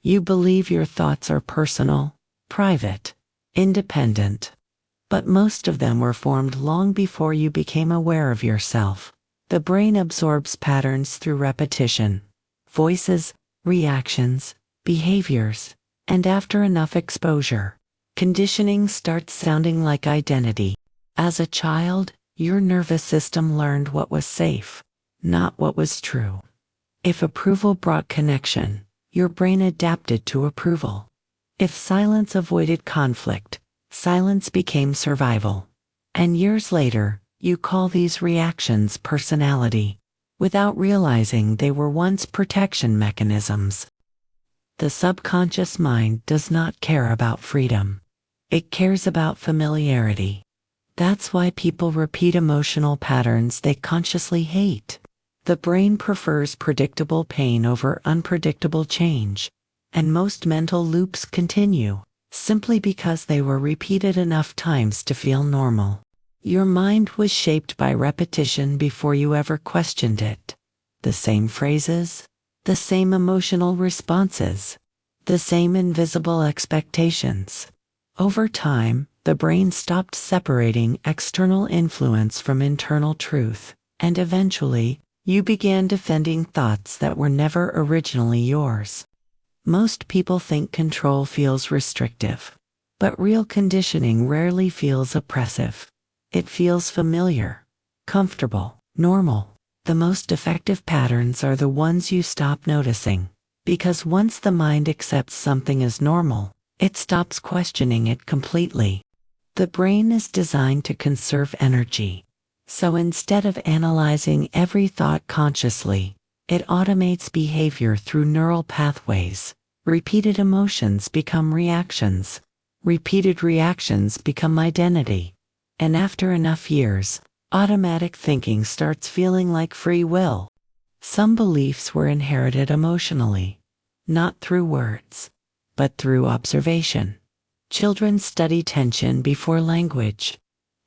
You believe your thoughts are personal, private, independent. But most of them were formed long before you became aware of yourself. The brain absorbs patterns through repetition, voices, reactions, behaviors, and after enough exposure, conditioning starts sounding like identity. As a child, your nervous system learned what was safe, not what was true. If approval brought connection, your brain adapted to approval. If silence avoided conflict, silence became survival. And years later, you call these reactions personality, without realizing they were once protection mechanisms. The subconscious mind does not care about freedom. It cares about familiarity. That's why people repeat emotional patterns they consciously hate. The brain prefers predictable pain over unpredictable change, and most mental loops continue, simply because they were repeated enough times to feel normal. Your mind was shaped by repetition before you ever questioned it. The same phrases, the same emotional responses, the same invisible expectations. Over time, the brain stopped separating external influence from internal truth, and eventually, you began defending thoughts that were never originally yours. Most people think control feels restrictive, but real conditioning rarely feels oppressive. It feels familiar, comfortable, normal. The most effective patterns are the ones you stop noticing, because once the mind accepts something as normal, it stops questioning it completely. The brain is designed to conserve energy, so instead of analyzing every thought consciously, it automates behavior through neural pathways. Repeated emotions become reactions. Repeated reactions become identity. And after enough years, automatic thinking starts feeling like free will. Some beliefs were inherited emotionally, not through words, but through observation. Children study tension before language.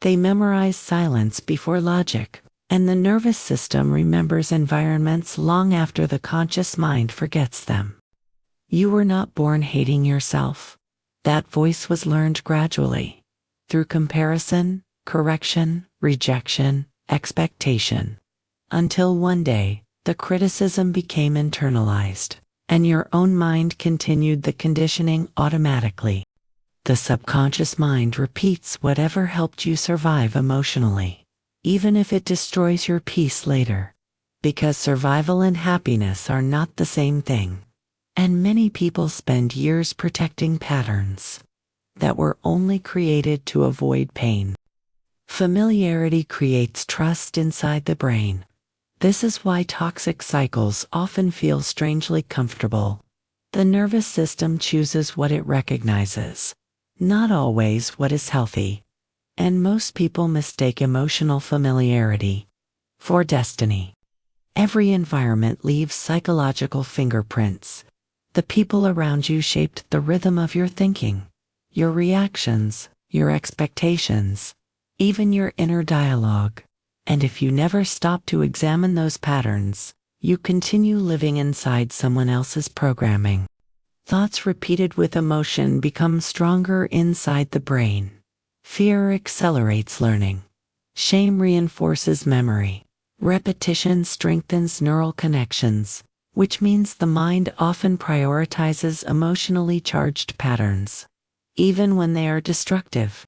They memorize silence before logic, and the nervous system remembers environments long after the conscious mind forgets them. You were not born hating yourself. That voice was learned gradually, through comparison, correction, rejection, expectation, until one day, the criticism became internalized, and your own mind continued the conditioning automatically. The subconscious mind repeats whatever helped you survive emotionally, even if it destroys your peace later, because survival and happiness are not the same thing. And many people spend years protecting patterns that were only created to avoid pain. Familiarity creates trust inside the brain. This is why toxic cycles often feel strangely comfortable. The nervous system chooses what it recognizes, not always what is healthy. And most people mistake emotional familiarity for destiny. Every environment leaves psychological fingerprints. The people around you shaped the rhythm of your thinking, your reactions, your expectations, even your inner dialogue. And if you never stop to examine those patterns, you continue living inside someone else's programming. Thoughts repeated with emotion become stronger inside the brain. Fear accelerates learning. Shame reinforces memory. Repetition strengthens neural connections, which means the mind often prioritizes emotionally charged patterns, even when they are destructive.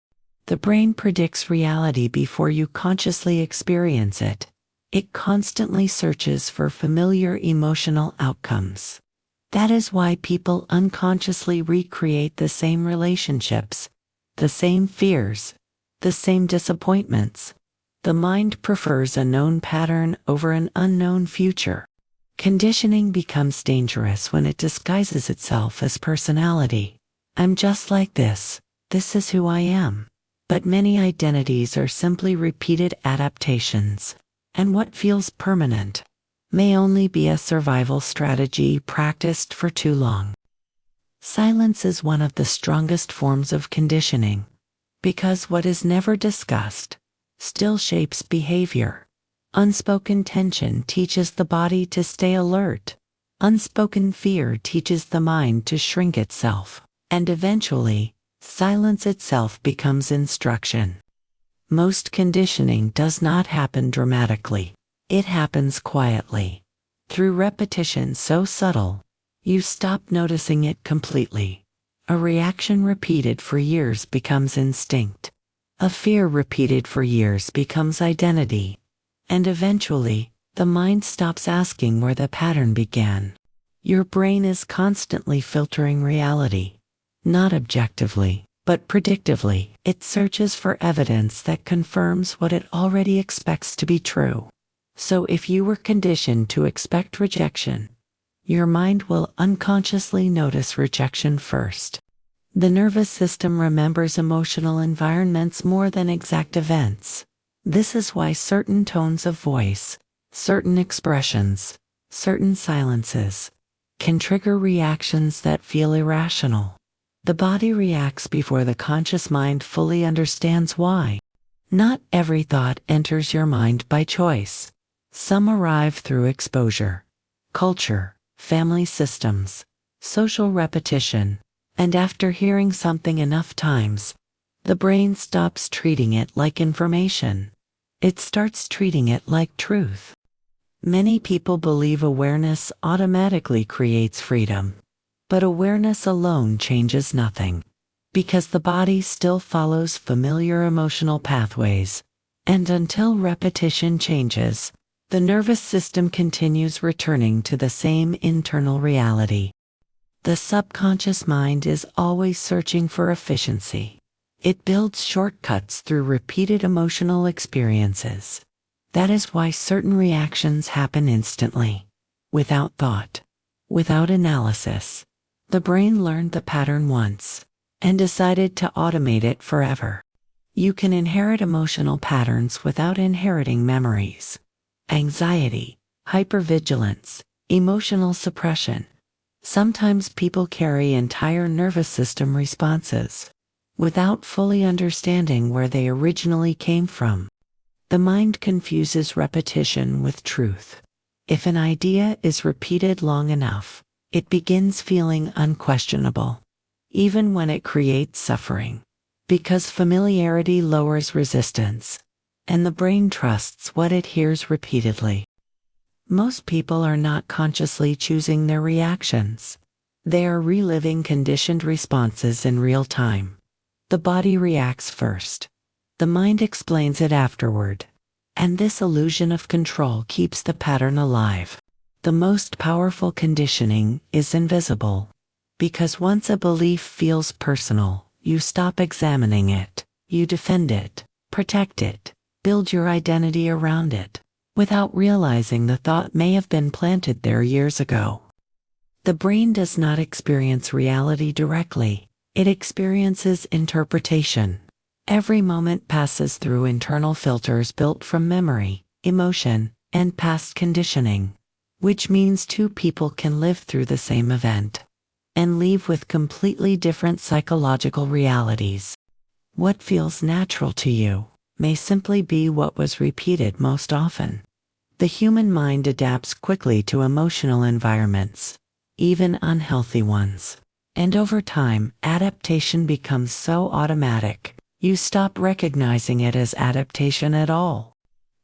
The brain predicts reality before you consciously experience it. It constantly searches for familiar emotional outcomes. That is why people unconsciously recreate the same relationships, the same fears, the same disappointments. The mind prefers a known pattern over an unknown future. Conditioning becomes dangerous when it disguises itself as personality. I'm just like this. This is who I am. But many identities are simply repeated adaptations, and what feels permanent may only be a survival strategy practiced for too long. Silence is one of the strongest forms of conditioning, because what is never discussed still shapes behavior. Unspoken tension teaches the body to stay alert. Unspoken fear teaches the mind to shrink itself, and eventually, silence itself becomes instruction. Most conditioning does not happen dramatically. It happens quietly. Through repetition so subtle, you stop noticing it completely. A reaction repeated for years becomes instinct. A fear repeated for years becomes identity. And eventually, the mind stops asking where the pattern began. Your brain is constantly filtering reality. Not objectively, but predictively. It searches for evidence that confirms what it already expects to be true. So if you were conditioned to expect rejection, your mind will unconsciously notice rejection first. The nervous system remembers emotional environments more than exact events. This is why certain tones of voice, certain expressions, certain silences can trigger reactions that feel irrational. The body reacts before the conscious mind fully understands why. Not every thought enters your mind by choice. Some arrive through exposure, culture, family systems, social repetition, and after hearing something enough times, the brain stops treating it like information. It starts treating it like truth. Many people believe awareness automatically creates freedom, but awareness alone changes nothing, because the body still follows familiar emotional pathways, and until repetition changes, the nervous system continues returning to the same internal reality. The subconscious mind is always searching for efficiency. It builds shortcuts through repeated emotional experiences. That is why certain reactions happen instantly, without thought, without analysis. The brain learned the pattern once and decided to automate it forever. You can inherit emotional patterns without inheriting memories. Anxiety, hypervigilance, emotional suppression. Sometimes people carry entire nervous system responses without fully understanding where they originally came from. The mind confuses repetition with truth. If an idea is repeated long enough, it begins feeling unquestionable, even when it creates suffering, because familiarity lowers resistance, and the brain trusts what it hears repeatedly. Most people are not consciously choosing their reactions. They are reliving conditioned responses in real time. The body reacts first. The mind explains it afterward. And this illusion of control keeps the pattern alive. The most powerful conditioning is invisible. Because once a belief feels personal, you stop examining it. You defend it, protect it, build your identity around it, without realizing the thought may have been planted there years ago. The brain does not experience reality directly. It experiences interpretation. Every moment passes through internal filters built from memory, emotion, and past conditioning, which means two people can live through the same event and leave with completely different psychological realities. What feels natural to you may simply be what was repeated most often. The human mind adapts quickly to emotional environments, even unhealthy ones. And over time, adaptation becomes so automatic, you stop recognizing it as adaptation at all.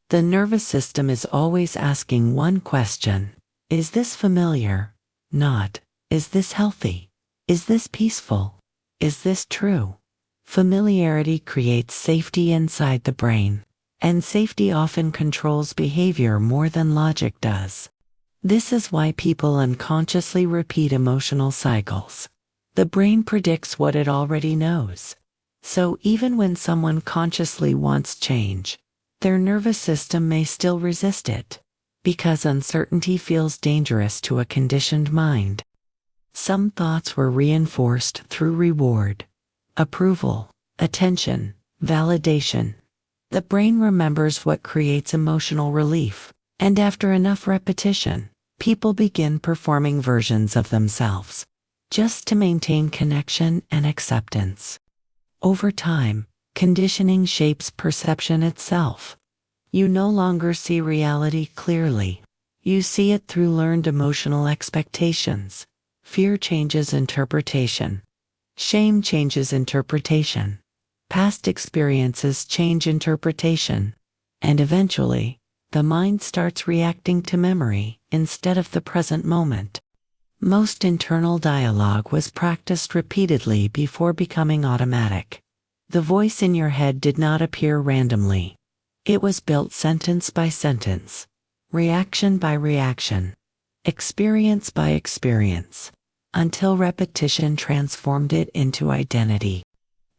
The nervous system is always asking one question: is this familiar? Not, is this healthy? Is this peaceful? Is this true? Familiarity creates safety inside the brain, and safety often controls behavior more than logic does. This is why people unconsciously repeat emotional cycles. The brain predicts what it already knows. So even when someone consciously wants change, their nervous system may still resist it, because uncertainty feels dangerous to a conditioned mind. Some thoughts were reinforced through reward, approval, attention, validation. The brain remembers what creates emotional relief, and after enough repetition, people begin performing versions of themselves, just to maintain connection and acceptance. Over time, conditioning shapes perception itself. You no longer see reality clearly. You see it through learned emotional expectations. Fear changes interpretation. Shame changes interpretation. Past experiences change interpretation. And eventually, the mind starts reacting to memory instead of the present moment. Most internal dialogue was practiced repeatedly before becoming automatic. The voice in your head did not appear randomly. It was built sentence by sentence, reaction by reaction, experience by experience, until repetition transformed it into identity.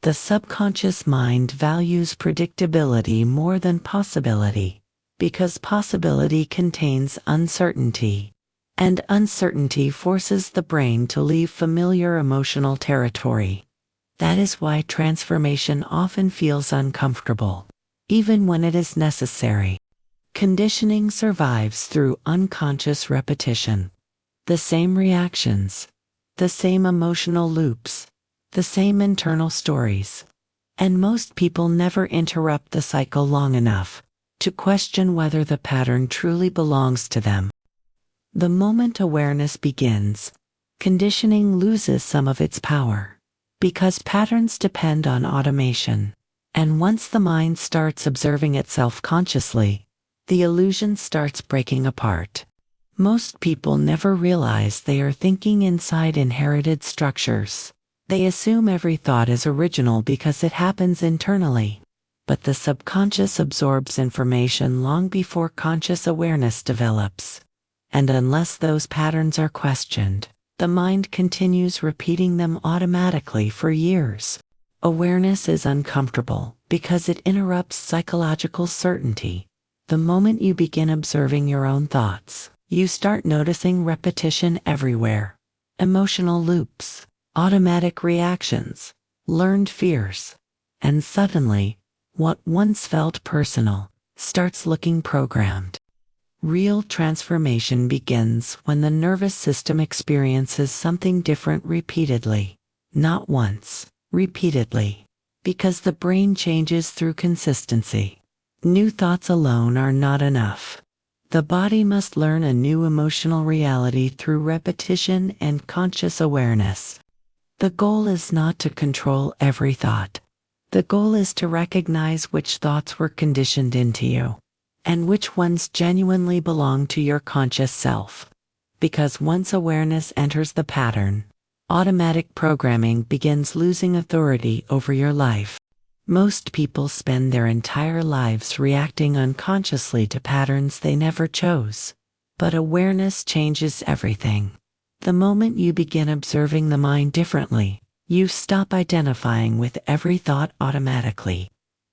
The subconscious mind values predictability more than possibility, because possibility contains uncertainty, and uncertainty forces the brain to leave familiar emotional territory. That is why transformation often feels uncomfortable, even when it is necessary. Conditioning survives through unconscious repetition. The same reactions, the same emotional loops, the same internal stories. And most people never interrupt the cycle long enough to question whether the pattern truly belongs to them. The moment awareness begins, conditioning loses some of its power, because patterns depend on automation. And once the mind starts observing itself consciously, the illusion starts breaking apart. Most people never realize they are thinking inside inherited structures. They assume every thought is original because it happens internally. But the subconscious absorbs information long before conscious awareness develops. And unless those patterns are questioned, the mind continues repeating them automatically for years. Awareness is uncomfortable because it interrupts psychological certainty. The moment you begin observing your own thoughts, you start noticing repetition everywhere. Emotional loops, automatic reactions, learned fears. And suddenly, what once felt personal starts looking programmed. Real transformation begins when the nervous system experiences something different repeatedly, not once, repeatedly, because the brain changes through consistency. New thoughts alone are not enough. The body must learn a new emotional reality through repetition and conscious awareness. The goal is not to control every thought. The goal is to recognize which thoughts were conditioned into you, and which ones genuinely belong to your conscious self. Because once awareness enters the pattern, automatic programming begins losing authority over your life. Most people spend their entire lives reacting unconsciously to patterns they never chose. But awareness changes everything. The moment you begin observing the mind differently, you stop identifying with every thought automatically.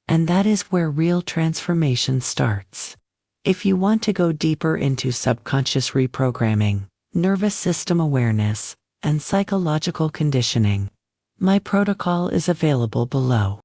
And that is where real transformation starts. If you want to go deeper into subconscious reprogramming, nervous system awareness, and psychological conditioning, my protocol is available below.